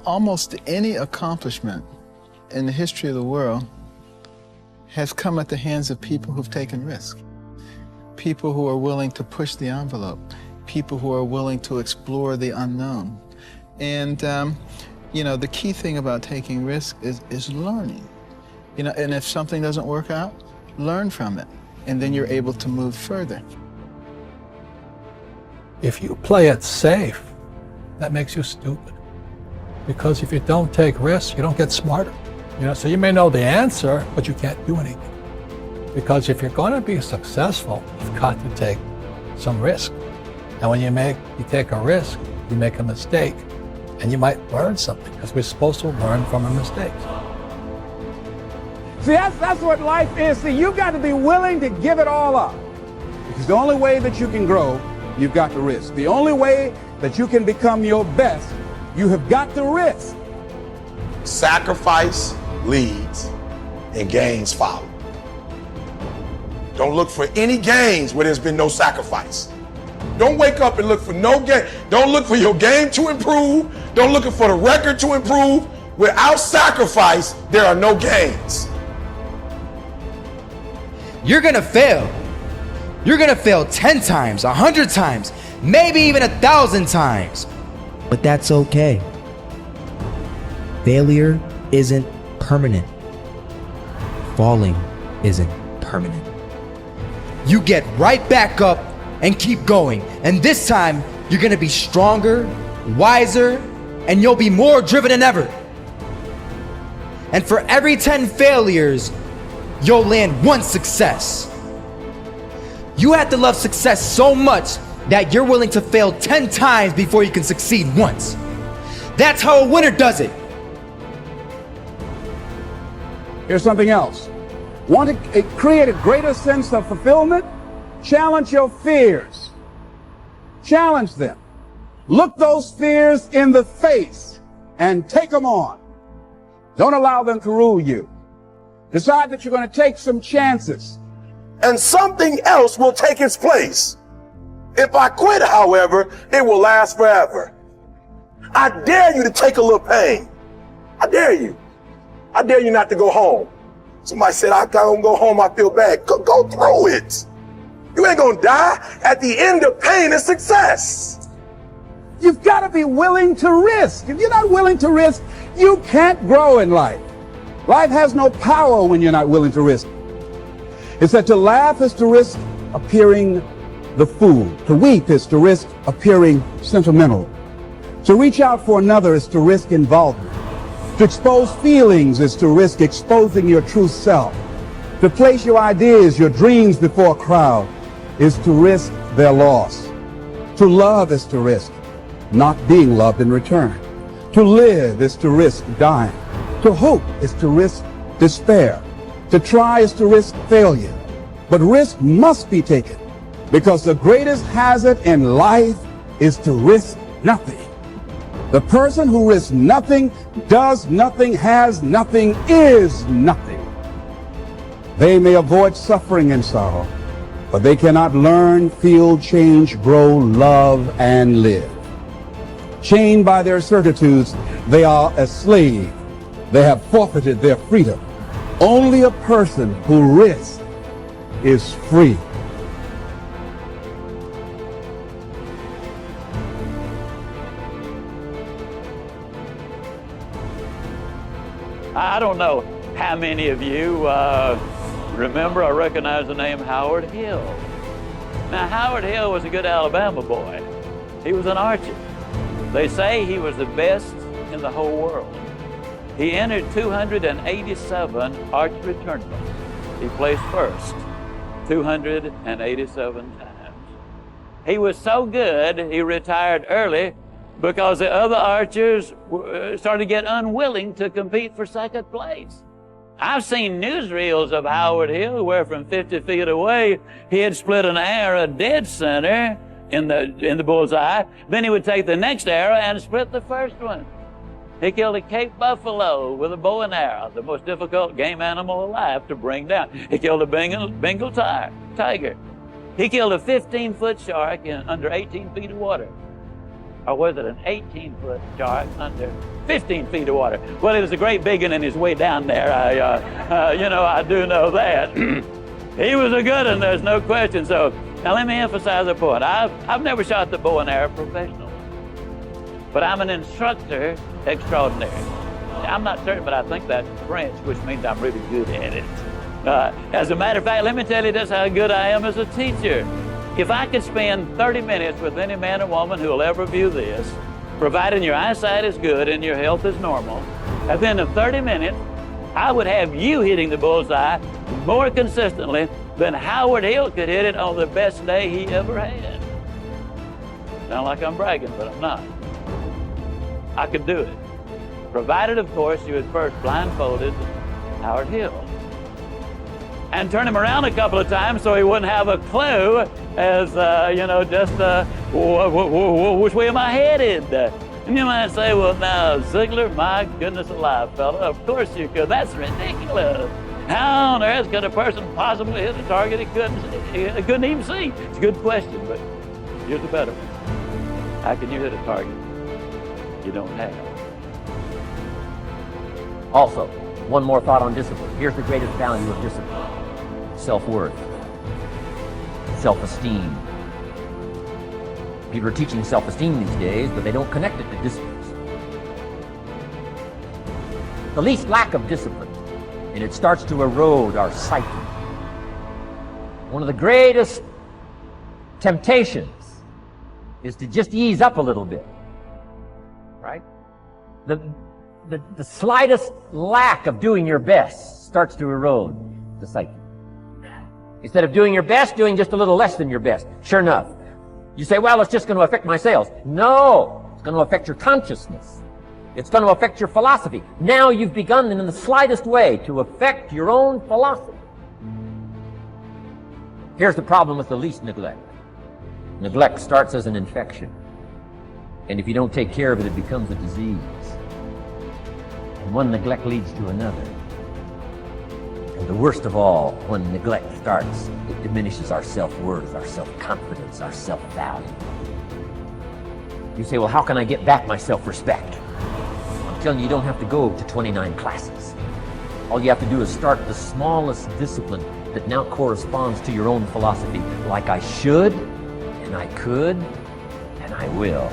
Almost any accomplishment in the history of the world has come at the hands of people who've taken risks. People who are willing to push the envelope. People who are willing to explore the unknown. And, you know, the key thing about taking risks is learning. You know, and if something doesn't work out, learn from it. And then you're able to move further. If you play it safe, that makes you stupid. Because if you don't take risks, you don't get smarter. You know, so you may know the answer, but you can't do anything. Because if you're going to be successful, you've got to take some risk. And when you take a risk, you make a mistake, and you might learn something, because we're supposed to learn from our mistakes. See, that's what life is. See, you've got to be willing to give it all up. Because the only way that you can grow, you've got to risk. The only way that you can become your best, you have got to risk. Sacrifice leads and gains follow. Don't look for any gains where there's been no sacrifice. Don't wake up and look for no gain. Don't look for your game to improve. Don't look for the record to improve. Without sacrifice, there are no gains. You're gonna fail. You're gonna fail 10 times, 100 times, maybe even 1,000 times. But that's okay. Failure isn't permanent. Falling isn't permanent. You get right back up and keep going. And this time, you're gonna be stronger, wiser, and you'll be more driven than ever. And for every 10 failures, you'll land one success. You have to love success so much that you're willing to fail 10 times before you can succeed once. That's how a winner does it. Here's something else. Want to create a greater sense of fulfillment? Challenge your fears. Challenge them. Look those fears in the face and take them on. Don't allow them to rule you. Decide that you're going to take some chances. And something else will take its place. If I quit, however, it will last forever. I dare you to take a little pain. I dare you. I dare you not to go home. Somebody said, I can't go home, I feel bad. Go through it. You ain't gonna die. At the end of pain is success. You've got to be willing to risk. If you're not willing to risk, you can't grow in life. Life has no power when you're not willing to risk. It said to laugh is to risk appearing the fool. To weep is to risk appearing sentimental. To reach out for another is to risk involvement. To expose feelings is to risk exposing your true self. To place your ideas, your dreams before a crowd is to risk their loss. To love is to risk not being loved in return. To live is to risk dying. To hope is to risk despair. To try is to risk failure. But risk must be taken, because the greatest hazard in life is to risk nothing. The person who risks nothing, does nothing, has nothing, is nothing. They may avoid suffering and sorrow, but they cannot learn, feel, change, grow, love, and live. Chained by their certitudes, they are a slave. They have forfeited their freedom. Only a person who risks is free. I don't know how many of you remember or recognize the name Howard Hill. Now, Howard Hill was a good Alabama boy. He was an archer. They say he was the best in the whole world. He entered 287 archery tournaments. He placed first 287 times. He was so good, he retired early because the other archers started to get unwilling to compete for second place. I've seen newsreels of Howard Hill where from 50 feet away, he had split an arrow dead center in the bullseye. Then he would take the next arrow and split the first one. He killed a Cape buffalo with a bow and arrow, the most difficult game animal alive to bring down. He killed a Bengal tiger. He killed a 15-foot shark in under 18 feet of water. or was it an 18-foot shark under 15 feet of water? Well, it was a great big one in his way down there. I do know that. He was a good one, there's no question. So now let me emphasize a point. I've never shot the bow and arrow professionally, but I'm an instructor extraordinary. I'm not certain, but I think that's French, which means I'm really good at it. As a matter of fact, let me tell you just how good I am as a teacher. If I could spend 30 minutes with any man or woman who will ever view this, providing your eyesight is good and your health is normal, at the end of 30 minutes, I would have you hitting the bullseye more consistently than Howard Hill could hit it on the best day he ever had. Sound like I'm bragging, but I'm not. I could do it. Provided, of course, you had first blindfolded Howard Hill and turn him around a couple of times so he wouldn't have a clue as, which way am I headed? And you might say, well, now, Ziegler, my goodness alive, fella, of course you could. That's ridiculous. How on earth could a person possibly hit a target he couldn't even see? It's a good question, but here's the better one. How can you hit a target you don't have? Also, one more thought on discipline. Here's the greatest value of discipline. Self-worth. Self-esteem. People are teaching self-esteem these days, but they don't connect it to discipline. The least lack of discipline, and it starts to erode our psyche. One of the greatest temptations is to just ease up a little bit, right? The slightest lack of doing your best starts to erode the psyche. Instead of doing your best, doing just a little less than your best. Sure enough. You say, well, it's just going to affect my sales. No, it's going to affect your consciousness. It's going to affect your philosophy. Now you've begun in the slightest way to affect your own philosophy. Here's the problem with the least neglect. Neglect starts as an infection. And if you don't take care of it, it becomes a disease. And one neglect leads to another. And the worst of all, when neglect starts, it diminishes our self-worth, our self-confidence, our self-value. You say, well, how can I get back my self-respect? I'm telling you, you don't have to go to 29 classes. All you have to do is start the smallest discipline that now corresponds to your own philosophy, like I should, and I could, and I will.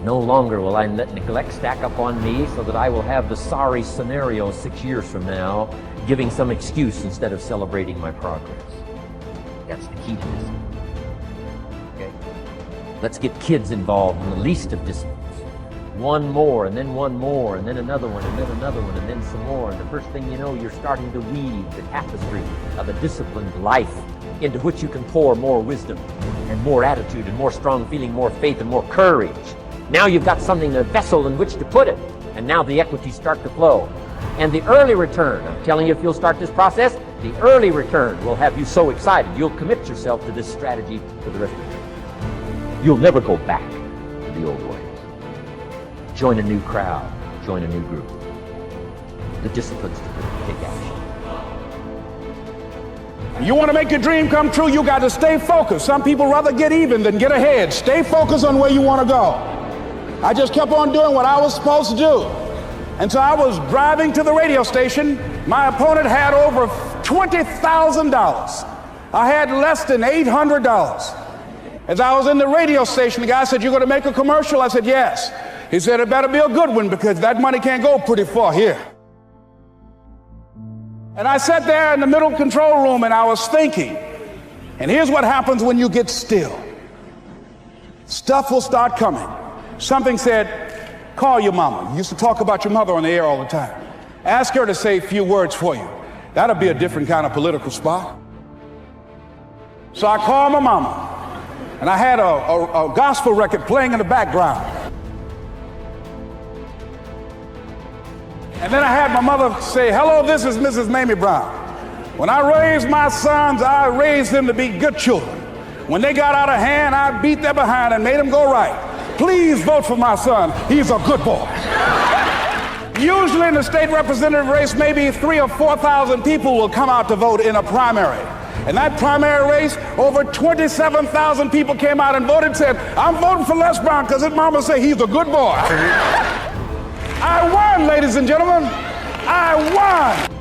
No longer will I let neglect stack up on me so that I will have the sorry scenario 6 years from now, giving some excuse instead of celebrating my progress. That's the key to this. Okay? Let's get kids involved in the least of disciplines. One more, and then one more, and then another one, and then another one, and then some more. And the first thing you know, you're starting to weave the tapestry of a disciplined life into which you can pour more wisdom and more attitude and more strong feeling, more faith and more courage. Now you've got something, a vessel in which to put it. And now the equities start to flow. And the early return, I'm telling you, if you'll start this process, the early return will have you so excited. You'll commit yourself to this strategy for the rest of your life. You'll never go back to the old ways. Join a new crowd. Join a new group. The disciplines to take action. You want to make your dream come true, you got to stay focused. Some people rather get even than get ahead. Stay focused on where you want to go. I just kept on doing what I was supposed to do. And so I was driving to the radio station. My opponent had over $20,000. I had less than $800. As I was in the radio station, the guy said, "You're going to make a commercial?" I said, "Yes." He said, "It better be a good one because that money can't go pretty far here." And I sat there in the middle control room and I was thinking, and here's what happens when you get still. Stuff will start coming. Something said, "Call your mama." You used to talk about your mother on the air all the time. Ask her to say a few words for you. That'll be a different kind of political spot. So I called my mama, and I had a gospel record playing in the background. And then I had my mother say, "Hello, this is Mrs. Mamie Brown. When I raised my sons, I raised them to be good children. When they got out of hand, I beat their behind and made them go right. Please vote for my son. He's a good boy." Usually in the state representative race, maybe 3,000 or 4,000 people will come out to vote in a primary. In that primary race, over 27,000 people came out and voted and said, I'm voting for Les Brown because his mama said he's a good boy. I won, ladies and gentlemen. I won.